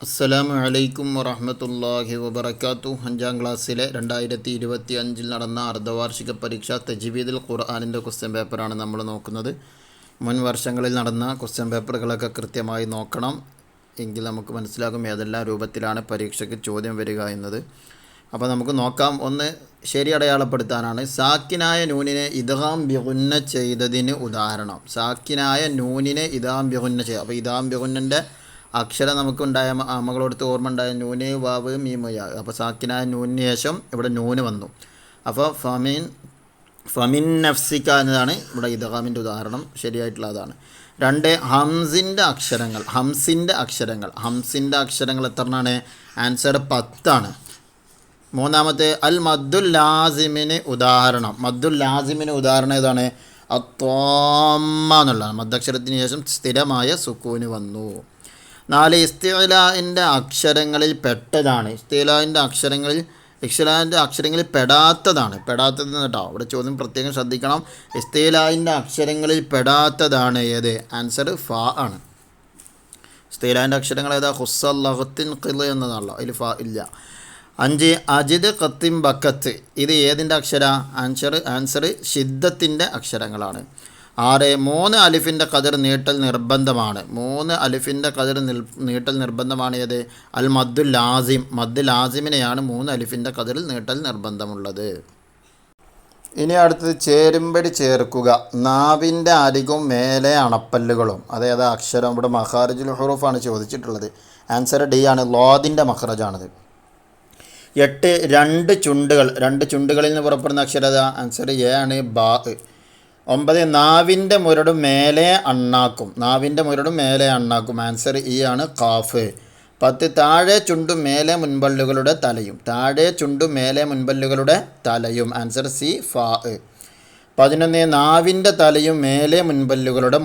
അസ്സലാമു അലൈക്കും വറഹ്മത്തുള്ളാഹി വബറകാതുഹു. 5ാം ക്ലാസ്സിലെ 2025 നടന്ന അർദ്ധവാർഷിക പരീക്ഷ തജ്വീദുൽ ഖുർആനിൻ്റെ ക്വസ്റ്റ്യൻ പേപ്പറാണ് നമ്മൾ നോക്കുന്നത്. മുൻ വർഷങ്ങളിൽ നടന്ന ക്വസ്റ്റ്യൻ പേപ്പറുകളൊക്കെ കൃത്യമായി നോക്കണം, എങ്കിൽ നമുക്ക് മനസ്സിലാകും ഏതെല്ലാം രൂപത്തിലാണ് പരീക്ഷയ്ക്ക് ചോദ്യം വരിക എന്നത്. അപ്പോൾ നമുക്ക് നോക്കാം. ഒന്ന് ശരി അടയാളപ്പെടുത്താനാണ്. സാക്കിനായ നൂനിനെ ഇദ്ഗാം ബിഗുന്ന ചെയ്തതിന് ഉദാഹരണം. സാക്കിനായ നൂനിനെ ഇദ്ഗാം ബിഗുന്ന ചെയ്യുക. അപ്പോൾ ഇദ്ഗാം ബിഗുന്നൻ്റെ അക്ഷരം നമുക്കുണ്ടായ മകളോടുത്ത് ഓർമ്മ ഉണ്ടായ നൂന് വാവ് മീം യാ. അപ്പോൾ സാക്കിനായ നൂനിന് ശേഷം ഇവിടെ നൂന് വന്നു. അപ്പോൾ ഫമിൻ നഫ്സിക്ക എന്നതാണ് ഇവിടെ ഇദ്ഗാമിൻ്റെ ഉദാഹരണം, ശരിയായിട്ടുള്ളതാണ്. 2 ഹംസിൻ്റെ അക്ഷരങ്ങൾ എത്രയാണ്? ആൻസർ 10 ആണ്. 3 അൽ മദ്ദുൽ ലാസിമിന് ഉദാഹരണം. മദ്ദുൽ ലാസിമിന് ഉദാഹരണം ഏതാണ്? അത്വാമ്മ എന്നുള്ളതാണ്. മദ്ദക്ഷരത്തിന് ശേഷം സ്ഥിരമായ സുക്കൂന് വന്നു. 4 ഇസ്തിലാൻ്റെ അക്ഷരങ്ങളിൽ പെട്ടതാണ്. ഇസ്തിലാൻ്റെ അക്ഷരങ്ങളിൽ പെടാത്തതാണ് കേട്ടോ. ഇവിടെ ചോദ്യം പ്രത്യേകം ശ്രദ്ധിക്കണം. ഇസ്തിലാൻ്റെ അക്ഷരങ്ങളിൽ പെടാത്തതാണ് ഏത്? ആൻസർ ഫ ആണ്. ഇസ്തിലാൻ്റെ അക്ഷരങ്ങൾ ഏതാ? ഹുസ്സല്ലഹത്തിൻ ഖിൽ എന്നതാണല്ലോ, അതിൽ ഫ ഇല്ല. 5 അജിദ് ഖത്തിൻ ബക്കത്ത്, ഇത് ഏതിൻ്റെ അക്ഷര? ആൻസർ ഷിദ്ദത്തിൻ്റെ അക്ഷരങ്ങളാണ്. 6 3 അലിഫിൻ്റെ ഖദർ നീട്ടൽ നിർബന്ധമാണ്. 3 അലിഫിൻ്റെ ഖദർ നീട്ടൽ നിർബന്ധമാണ് ഏത്? അൽ മദ്ദുൽ ലാസിം. മദ്ദുൽ ലാസിമിനെയാണ് 3 അലിഫിൻ്റെ ഖദറിൽ നീട്ടൽ നിർബന്ധമുള്ളത്. ഇനി അടുത്തത് ചേരുമ്പടി ചേർക്കുക. നാവിൻ്റെ അരികും മേലെ അണപ്പല്ലുകളും. അതേതാ അക്ഷരം? ഇവിടെ മഖാരിജുൽ ഹുറൂഫാണ് ചോദിച്ചിട്ടുള്ളത്. ആൻസർ ഡി ആണ്, ലോദിൻ്റെ മഖ്റജാണിത്. 8 2 ചുണ്ടുകളിൽ നിന്ന് പുറപ്പെടുന്ന അക്ഷരത? ആൻസർ എ ആണ്, ബാ. 9 നാവിൻ്റെ മുരടും മേലെ അണ്ണാക്കും. ആൻസർ ഇ ആണ്, ഖാഫ്. 10 താഴെ ചുണ്ടും മേലെ മുൻപല്ലുകളുടെ തലയും. ആൻസർ സി, ഫാ. 11 നാവിൻ്റെ തലയും മേലെ മുൻപല്ലുകളുടെ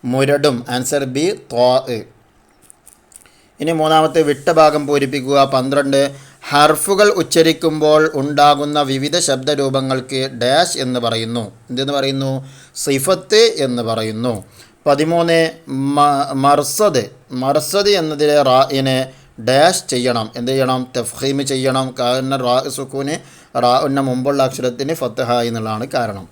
മുരടും. ആൻസർ ബി, ത്വാ. ഇനി 3 വിട്ട ഭാഗം പൂരിപ്പിക്കുക. 12 ഹർഫുകൾ ഉച്ചരിക്കുമ്പോൾ ഉണ്ടാകുന്ന വിവിധ ശബ്ദരൂപങ്ങൾക്ക് ഡാഷ് എന്ന് പറയുന്നു. എന്തെന്ന് പറയുന്നു? സിഫത്ത് എന്ന് പറയുന്നു. 13 മർസദ് എന്നതിലെ റായിനെ ഡാഷ് ചെയ്യണം. എന്ത് ചെയ്യണം? തഫ്ഖീം ചെയ്യണം. കാരണം റാ സുക്കൂന് റാഇന് മുമ്പുള്ള അക്ഷരത്തിന് ഫത്ഹ എന്നുള്ളതാണ് കാരണം.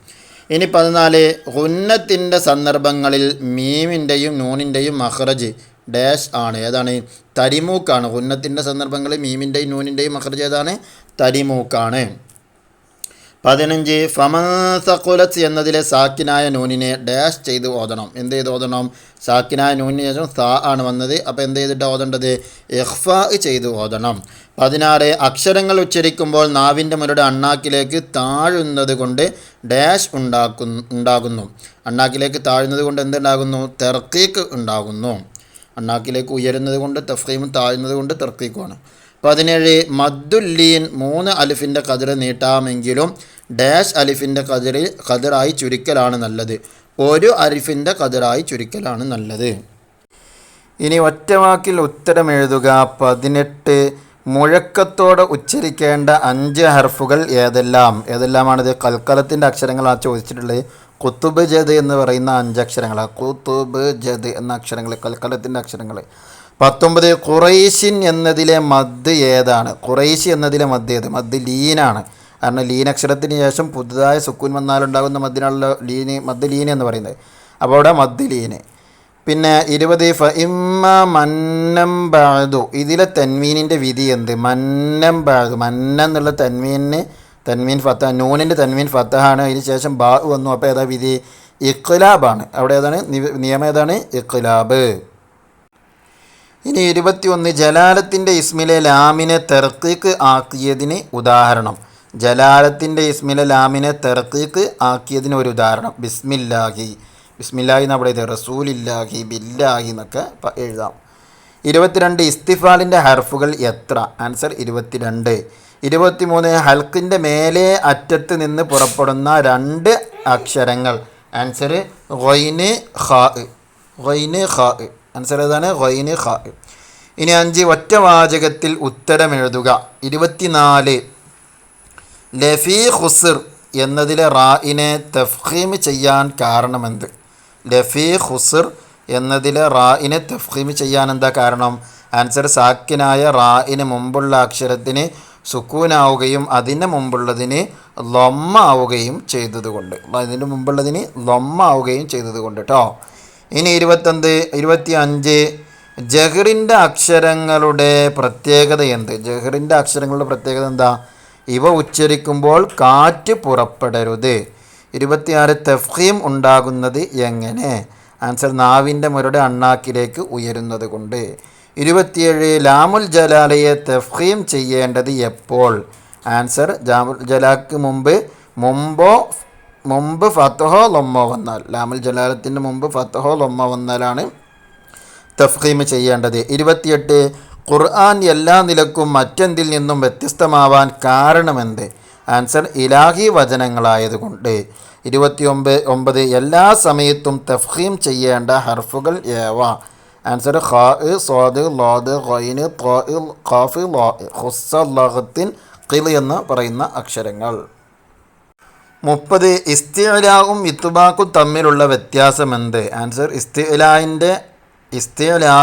ഇനി 14 ഗുന്നത്തിൻ്റെ സന്ദർഭങ്ങളിൽ മീമിൻ്റെയും നൂനിൻ്റെയും മഖ്റജ് ഡാഷ് ആണ്. ഏതാണ്? തരിമൂക്കാണ്. ഗുന്നത്തിൻ്റെ സന്ദർഭങ്ങളിൽ മീമിൻ്റെയും നൂനിൻ്റെയും മഖ്റജ് ഏതാണ്? തരിമൂക്കാണ്. 15 ഫമൻ സഖുലത്ത് എന്നതിലെ സാക്കിനായ നൂനിനെ ഡാഷ് ചെയ്ത് ഓതണം. എന്ത് ചെയ്ത് ഓതണം? സാക്കിനായ നൂനിന് ശേഷം സാ ആണ് വന്നത്, അപ്പോൾ എന്ത് ചെയ്തിട്ട് ഓതേണ്ടത്? ഇഖ്ഫാ ചെയ്ത് ഓതണം. 16 അക്ഷരങ്ങൾ ഉച്ചരിക്കുമ്പോൾ നാവിൻ്റെ മുരട് അണ്ണാക്കിലേക്ക് താഴുന്നത് കൊണ്ട് ഡാഷ് ഉണ്ടാകുന്നു. അണ്ണാക്കിലേക്ക് താഴുന്നത് കൊണ്ട് എന്തുണ്ടാകുന്നു? തർക്കീക്ക് ഉണ്ടാകുന്നു. അണ്ണാക്കിലേക്ക് ഉയരുന്നത് കൊണ്ട് തഫ്ഖീമും, താഴുന്നത് കൊണ്ട് തർക്കീക്കുമാണ്. 17 മദ്ദുല്ലീൻ 3 അലിഫിൻ്റെ ഖദർ നീട്ടാമെങ്കിലും ഡാഷ് അലിഫിൻ്റെ ഖദറായി ചുരുക്കലാണ് നല്ലത്. 1 അലിഫിൻ്റെ ഖദറായി ചുരുക്കലാണ് നല്ലത്. ഇനി ഒറ്റവാക്കിൽ ഉത്തരം എഴുതുക. 18 മുഴക്കത്തോടെ ഉച്ചരിക്കേണ്ട 5 ഹർഫുകൾ ഏതെല്ലാമാണിത്? കൽക്കലത്തിൻ്റെ അക്ഷരങ്ങളാണ് ചോദിച്ചിട്ടുള്ളത്. കുത്തുബ് ജദ് എന്ന് പറയുന്ന 5 അക്ഷരങ്ങളാണ്. കുത്തുബ് ജദ് എന്ന അക്ഷരങ്ങൾ കൽക്കലത്തിൻ്റെ അക്ഷരങ്ങൾ. 19 ഖുറൈശിൻ എന്നതിലെ മദ് ഏതാണ്? ഖുറൈശി എന്നതിലെ മദ് ഏത്? മദ് ലീനാണ്. കാരണം ലീൻ അക്ഷരത്തിന് ശേഷം പുതുതായ സുക്കൂൻ വന്നാലുണ്ടാകുന്ന മദ്ദിനുള്ള മദ് ലീൻ എന്ന് പറയുന്നത്. അപ്പോൾ അവിടെ മദ് ലീന്. പിന്നെ 20 ഫഇമ്മ മന്നം ബഅദു, ഇതിലെ തൻവീനിൻ്റെ വിധി എന്ത്? മന്നം ബഅദു, മന്ന എന്നുള്ള തൻവീൻ ഫത്തഹ, നൂനിൻ്റെ തൻവീൻ ഫത്തഹാണ്, അതിന് ശേഷം ബാ വന്നു. അപ്പോൾ ഏതാ വിധി? ഇഖ്ലാബാണ്. അവിടെ ഏതാണ് നിയമം? ഏതാണ്? ഇഖ്ലാബ്. ഇനി 21 ജലാലത്തിൻ്റെ ഇസ്മിലെ ലാമിനെ തർക്കീക്ക് ആക്കിയതിന് ഉദാഹരണം. ഒരു ഉദാഹരണം ബിസ്മില്ലാഹി എന്ന് അവിടെ ഇത് റസൂലില്ലാഹി ബില്ലാഹി എന്നൊക്കെ എഴുതാം. 22 ഇസ്തിഫാലിൻ്റെ ഹർഫുകൾ എത്ര? ആൻസർ 22. 23 ഹൽക്കിൻ്റെ മേലെ അറ്റത്ത് നിന്ന് പുറപ്പെടുന്ന 2 അക്ഷരങ്ങൾ. ആൻസർ ഗൈന് ഖാ. ആൻസർ ഏതാണ്? ഗൈന് ഖാ. ഇനി 5 ഒറ്റവാചകത്തിൽ ഉത്തരം എഴുതുക. 24 ലഫീ ഖുസ്ർ എന്നതിലെ റായിനെ തഫ്ഖീം ചെയ്യാൻ കാരണമെന്ത്? ലഫീ ഖുസ്ർ എന്നതിൽ റായിനെ തഫ്ഖീം ചെയ്യാൻ എന്താ കാരണം? ആൻസർ സാക്കിനായ റായിന് മുമ്പുള്ള അക്ഷരത്തിന് സുക്കൂനാവുകയും അതിന് മുമ്പുള്ളതിന് ലൊമ്മ ആവുകയും ചെയ്തതുകൊണ്ട്. അതിന് മുമ്പുള്ളതിന് ലൊമ്മ ആവുകയും ചെയ്തതുകൊണ്ട് കേട്ടോ. ഇനി 25 ജഹറിൻ്റെ അക്ഷരങ്ങളുടെ പ്രത്യേകത എന്ത്? ജഹറിൻ്റെ അക്ഷരങ്ങളുടെ പ്രത്യേകത എന്താ? ഇവ ഉച്ചരിക്കുമ്പോൾ കാറ്റ് പുറപ്പെടരുത്. 26 തഫ്ഖീം ഉണ്ടാകുന്നത് എങ്ങനെ? ആൻസർ നാവിൻ്റെ മുരട് അണ്ണാക്കിലേക്ക് ഉയരുന്നത് കൊണ്ട്. 27 ലാമുൽ ജലാലയെ തഫ്ഖീം ചെയ്യേണ്ടത് എപ്പോൾ? ആൻസർ ലാമുൽ ജലാക്ക് മുമ്പ് ഫത്ഹോ ലൊമ്മോ വന്നാൽ. ലാമുൽ ജലാലത്തിൻ്റെ മുമ്പ് ഫത്ഹോ ലൊമ്മ വന്നാലാണ് തഫ്ഖീം ചെയ്യേണ്ടത്. 28 ഖുർആൻ എല്ലാ നിലക്കും മറ്റെന്തിൽ നിന്നും വ്യത്യസ്തമാവാൻ കാരണമെന്ത്? ആൻസർ ഇലാഹി വചനങ്ങളായതുകൊണ്ട്. 29 എല്ലാ സമയത്തും തഫ്ഖീം ചെയ്യേണ്ട ഹർഫുകൾ ഏവ? ആൻസർ ഖാ, സ്വാദ്, ലാദ്, ഖൈന്, ത്വാ, ഖാഫ്, ലാ, ഖുസ്സ, ലഗത്തിൻ, ഖിൽ എന്ന് പറയുന്ന അക്ഷരങ്ങൾ. 30 ഇസ്തിഅലാഉം ഇത്ബാഖും തമ്മിലുള്ള വ്യത്യാസം എന്ത്? ആൻസർ ഇസ്തിഅലാ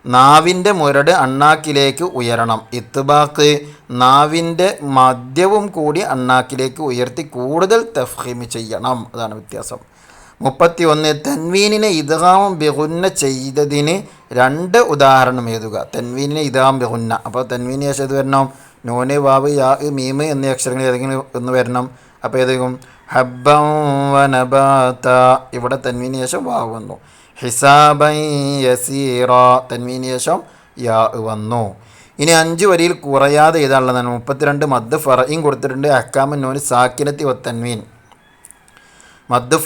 നാവിൻ്റെ മുരട് അണ്ണാക്കിലേക്ക് ഉയരണം. ഇത്ബാഖ് നാവിൻ്റെ മധ്യവും കൂടി അണ്ണാക്കിലേക്ക് ഉയർത്തി കൂടുതൽ തഫ്ഖീം ചെയ്യണം. അതാണ് വ്യത്യാസം. 31 തൻവീനിനെ ഇദ്ഗാം ബിഗുന്ന ചെയ്തതിന് 2 ഉദാഹരണം എഴുതുക. തൻവീനിനെ ഇദ്ഗാം ബിഗുന്ന, അപ്പോൾ തൻവീന് ശേഷം ഏത് വരണം? നൂന്, വാവ്, യാ, മീം എന്നീ അക്ഷരങ്ങൾ ഏതെങ്കിലും ഒന്ന് വരണം. അപ്പോൾ ഏതെങ്കിലും ഹബ്ബൻ വനബാത, ഇവിടെ തൻവീന് ശേഷം വാവ് വന്നു. ഹിസാബൻ യസീറ, തൻവീന് ശേഷം യാ വന്നു. ഇനി 5 വരിയിൽ കുറയാതെ എഴുതാനുള്ളതാണ്. 32 മദ് ഫറഇൻ കൊടുത്തിട്ടുണ്ട്. അഹ്കാമൻ നൂന് സാക്കിനത്തി വ തൻവീൻ. മദ്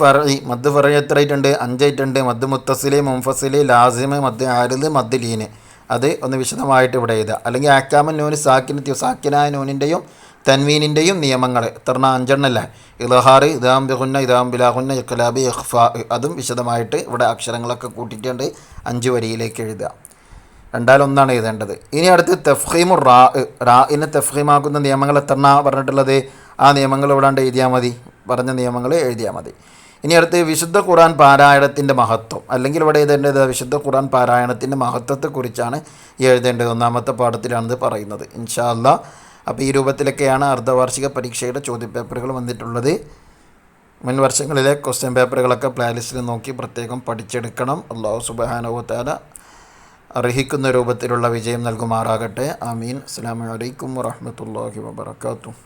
ഫറഇ എത്ര ആയിട്ടുണ്ട്? 5 ആയിട്ടുണ്ട്. മദ് മുത്തസില്, മുൻഫസില്, ലാസിമ്, മദ് ആരിദ്, മദ് ലീന്. അത് ഒന്ന് വിശദമായിട്ട് ഇവിടെ എഴുതുക. അല്ലെങ്കിൽ അഹ്കാമൻ നൂന് സാക്കിനത്തി, സാക്കിനായ നൂനിൻ്റെയും തൻവീനിൻ്റെയും നിയമങ്ങൾ എത്ര? 5 എണ്ണല്ലേ? ഇൽഹാർ, ഇദാം ബിഗുന്ന, ഇദാം ബിലാഗുന്ന, ഇഖ്ലാബ്, ഇഖ്ഫാ, അതും വിശദമായിട്ട് ഇവിടെ അക്ഷരങ്ങളൊക്കെ കൂട്ടിയിട്ടുണ്ട്. 5 വരിയിലേക്ക് എഴുതുക. 2 ഒന്നാണ് എഴുതേണ്ടത്. ഇനി അടുത്ത് തഫ്ഖീമു റാഇനെ തഫ്ഖീമാക്കുന്ന നിയമങ്ങൾ എത്ര പറഞ്ഞിട്ടുള്ളത്? ആ നിയമങ്ങൾ ഇവിടെ എഴുതിയാൽ മതി. പറഞ്ഞ നിയമങ്ങൾ എഴുതിയാൽ മതി. ഇനി അടുത്ത് വിശുദ്ധ ഖുർആൻ പാരായണത്തിൻ്റെ മഹത്വം, അല്ലെങ്കിൽ ഇവിടെ എഴുതേണ്ടത് വിശുദ്ധ ഖുർആൻ പാരായണത്തിൻ്റെ മഹത്വത്തെക്കുറിച്ചാണ് എഴുതേണ്ടത്. 1-ാമത്തെ പാഠത്തിലാണിത് പറയുന്നത്. ഇൻഷാ അല്ലാ. അപ്പോൾ ഈ രൂപത്തിലൊക്കെയാണ് അർദ്ധവാർഷിക പരീക്ഷയുടെ ചോദ്യപേപ്പറുകൾ വന്നിട്ടുള്ളത്. മുൻ വർഷങ്ങളിലെ ക്വസ്റ്റ്യൻ പേപ്പറുകളൊക്കെ പ്ലേലിസ്റ്റിൽ നോക്കി പ്രത്യേകം പഠിച്ചെടുക്കണം. അല്ലാഹു സുബ്ഹാനഹു വ തആല അർഹിക്കുന്ന രൂപത്തിലുള്ള വിജയം നൽകുമാറാകട്ടെ. ആമീൻ. അസ്സലാമു അലൈക്കും വറഹ്മത്തുള്ളാഹി വബറകാതുഹു.